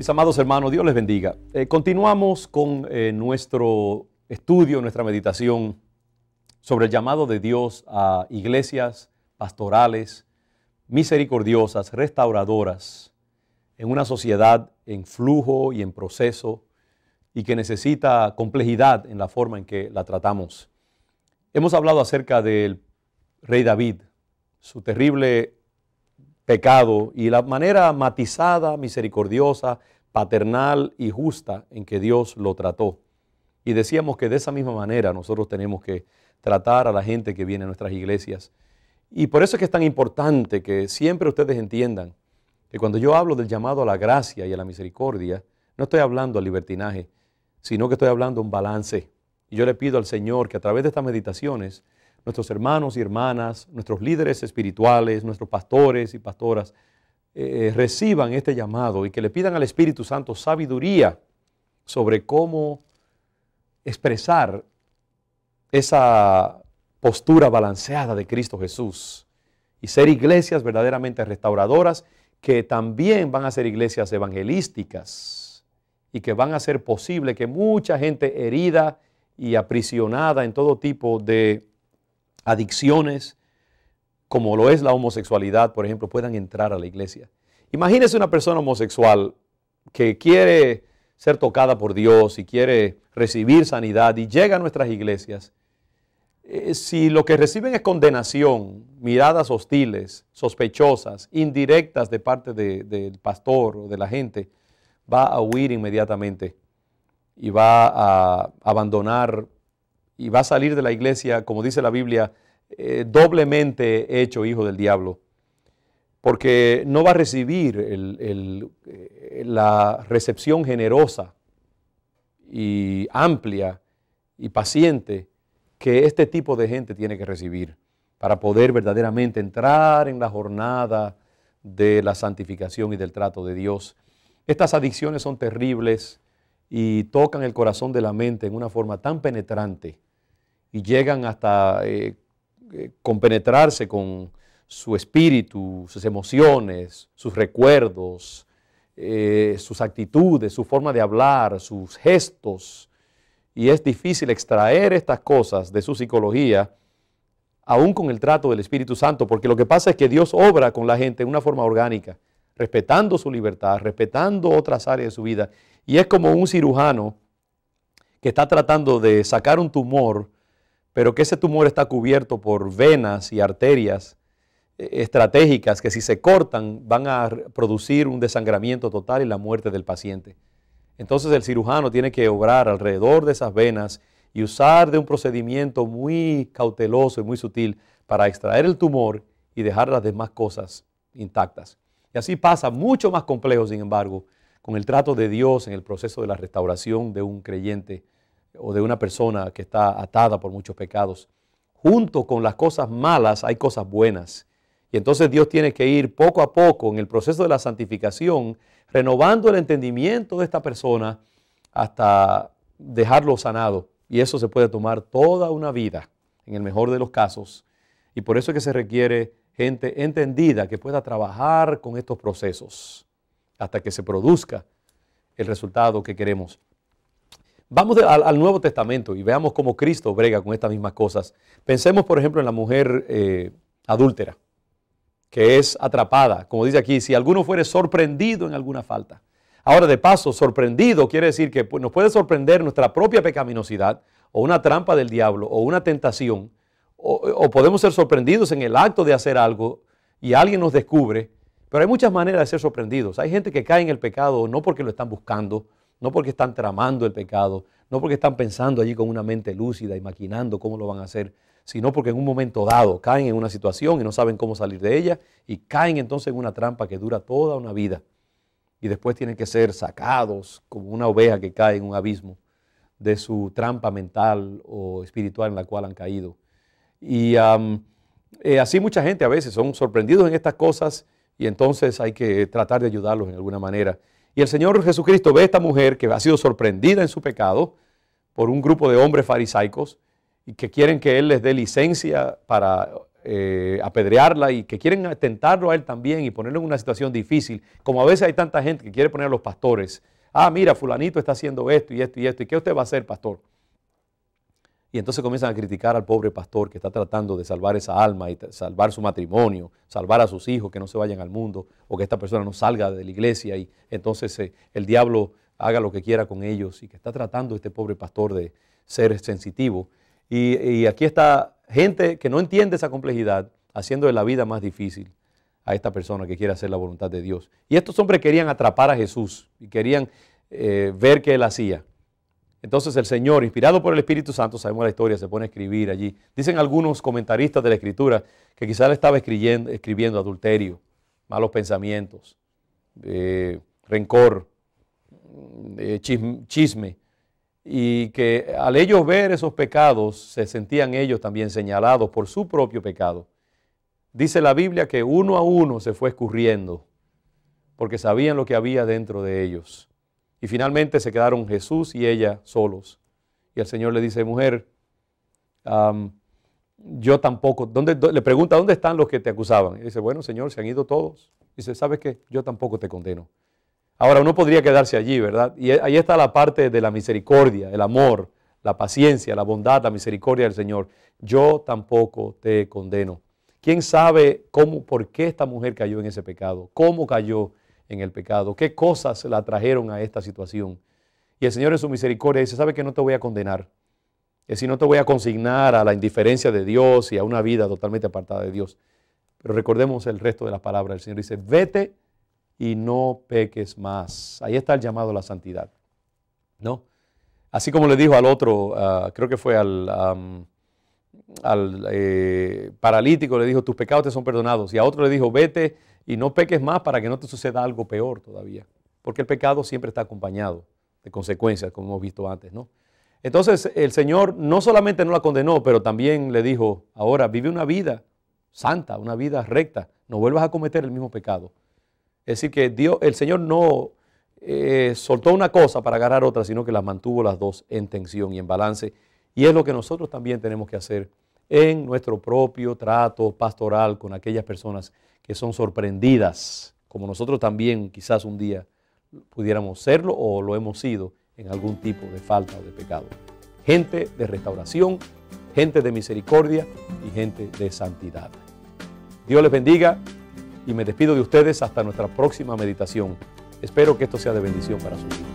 Mis amados hermanos, Dios les bendiga. Continuamos con nuestro estudio, nuestra meditación sobre el llamado de Dios a iglesias pastorales, misericordiosas, restauradoras, en una sociedad en flujo y en proceso y que necesita complejidad en la forma en que la tratamos. Hemos hablado acerca del rey David, su terrible pecado y la manera matizada, misericordiosa, paternal y justa en que Dios lo trató. Y decíamos que de esa misma manera nosotros tenemos que tratar a la gente que viene a nuestras iglesias. Y por eso es que es tan importante que siempre ustedes entiendan que cuando yo hablo del llamado a la gracia y a la misericordia, no estoy hablando al libertinaje, sino que estoy hablando de un balance. Y yo le pido al Señor que a través de estas meditaciones, nuestros hermanos y hermanas, nuestros líderes espirituales, nuestros pastores y pastoras, reciban este llamado y que le pidan al Espíritu Santo sabiduría sobre cómo expresar esa postura balanceada de Cristo Jesús y ser iglesias verdaderamente restauradoras que también van a ser iglesias evangelísticas y que van a hacer posible que mucha gente herida y aprisionada en todo tipo de adicciones, como lo es la homosexualidad, por ejemplo, puedan entrar a la iglesia. Imagínese una persona homosexual que quiere ser tocada por Dios y quiere recibir sanidad y llega a nuestras iglesias. Si lo que reciben es condenación, miradas hostiles, sospechosas, indirectas de parte del pastor o de la gente, va a huir inmediatamente y va a abandonar y va a salir de la iglesia, como dice la Biblia, doblemente hecho hijo del diablo, porque no va a recibir la recepción generosa y amplia y paciente que este tipo de gente tiene que recibir para poder verdaderamente entrar en la jornada de la santificación y del trato de Dios. Estas adicciones son terribles y tocan el corazón de la mente en una forma tan penetrante y llegan hasta compenetrarse con su espíritu, sus emociones, sus recuerdos, sus actitudes, su forma de hablar, sus gestos. Y es difícil extraer estas cosas de su psicología, aún con el trato del Espíritu Santo, porque lo que pasa es que Dios obra con la gente en una forma orgánica, respetando su libertad, respetando otras áreas de su vida. Y es como un cirujano que está tratando de sacar un tumor, pero que ese tumor está cubierto por venas y arterias estratégicas que si se cortan van a producir un desangramiento total y la muerte del paciente. Entonces el cirujano tiene que obrar alrededor de esas venas y usar de un procedimiento muy cauteloso y muy sutil para extraer el tumor y dejar las demás cosas intactas. Y así pasa, mucho más complejo, sin embargo, con el trato de Dios en el proceso de la restauración de un creyente o de una persona que está atada por muchos pecados. Junto con las cosas malas hay cosas buenas. Y entonces Dios tiene que ir poco a poco en el proceso de la santificación, renovando el entendimiento de esta persona hasta dejarlo sanado. Y eso se puede tomar toda una vida, en el mejor de los casos. Y por eso es que se requiere gente entendida que pueda trabajar con estos procesos hasta que se produzca el resultado que queremos. Vamos al Nuevo Testamento y veamos cómo Cristo brega con estas mismas cosas. Pensemos, por ejemplo, en la mujer adúltera, que es atrapada. Como dice aquí, si alguno fuere sorprendido en alguna falta. Ahora, de paso, sorprendido quiere decir que nos puede sorprender nuestra propia pecaminosidad o una trampa del diablo o una tentación. O podemos ser sorprendidos en el acto de hacer algo y alguien nos descubre. Pero hay muchas maneras de ser sorprendidos. Hay gente que cae en el pecado no porque lo están buscando, no porque están tramando el pecado, no porque están pensando allí con una mente lúcida y maquinando cómo lo van a hacer, sino porque en un momento dado caen en una situación y no saben cómo salir de ella y caen entonces en una trampa que dura toda una vida. Y después tienen que ser sacados como una oveja que cae en un abismo de su trampa mental o espiritual en la cual han caído. Y así mucha gente a veces son sorprendidos en estas cosas y entonces hay que tratar de ayudarlos en alguna manera. Y el Señor Jesucristo ve a esta mujer que ha sido sorprendida en su pecado por un grupo de hombres farisaicos y que quieren que Él les dé licencia para apedrearla y que quieren tentarlo a él también y ponerlo en una situación difícil, como a veces hay tanta gente que quiere poner a los pastores, mira, fulanito está haciendo esto y esto y esto, ¿y qué usted va a hacer, pastor? Y entonces comienzan a criticar al pobre pastor que está tratando de salvar esa alma y salvar su matrimonio, salvar a sus hijos que no se vayan al mundo o que esta persona no salga de la iglesia y entonces el diablo haga lo que quiera con ellos y que está tratando este pobre pastor de ser sensitivo. Y aquí está gente que no entiende esa complejidad haciendo la vida más difícil a esta persona que quiere hacer la voluntad de Dios. Y estos hombres querían atrapar a Jesús y querían ver qué él hacía. Entonces el Señor, inspirado por el Espíritu Santo, sabemos la historia, se pone a escribir allí. Dicen algunos comentaristas de la Escritura que quizás le estaba escribiendo adulterio, malos pensamientos, rencor, chisme, y que al ellos ver esos pecados se sentían ellos también señalados por su propio pecado. Dice la Biblia que uno a uno se fue escurriendo porque sabían lo que había dentro de ellos. Y finalmente se quedaron Jesús y ella solos. Y el Señor le dice, mujer, yo tampoco, le pregunta, ¿dónde están los que te acusaban? Y dice, bueno, Señor, se han ido todos. Dice, ¿sabes qué? Yo tampoco te condeno. Ahora, uno podría quedarse allí, ¿verdad? Y ahí está la parte de la misericordia, el amor, la paciencia, la bondad, la misericordia del Señor. Yo tampoco te condeno. ¿Quién sabe por qué esta mujer cayó en ese pecado? ¿Cómo cayó en el pecado? ¿Qué cosas la trajeron a esta situación? Y el Señor en su misericordia dice, ¿sabe que no te voy a condenar? Es decir, no te voy a consignar a la indiferencia de Dios y a una vida totalmente apartada de Dios. Pero recordemos el resto de las palabras. El Señor dice, vete y no peques más. Ahí está el llamado a la santidad, ¿no? Así como le dijo al otro, creo que fue al paralítico, le dijo, tus pecados te son perdonados. Y a otro le dijo, vete y no peques más para que no te suceda algo peor todavía. Porque el pecado siempre está acompañado de consecuencias, como hemos visto antes, ¿no? Entonces el Señor no solamente no la condenó, pero también le dijo, ahora vive una vida santa, una vida recta. No vuelvas a cometer el mismo pecado. Es decir, que el Señor no soltó una cosa para agarrar otra, sino que las mantuvo las dos en tensión y en balance. Y es lo que nosotros también tenemos que hacer en nuestro propio trato pastoral con aquellas personas que son sorprendidas, como nosotros también quizás un día pudiéramos serlo o lo hemos sido en algún tipo de falta o de pecado. Gente de restauración, gente de misericordia y gente de santidad. Dios les bendiga. Y me despido de ustedes hasta nuestra próxima meditación. Espero que esto sea de bendición para sus vidas.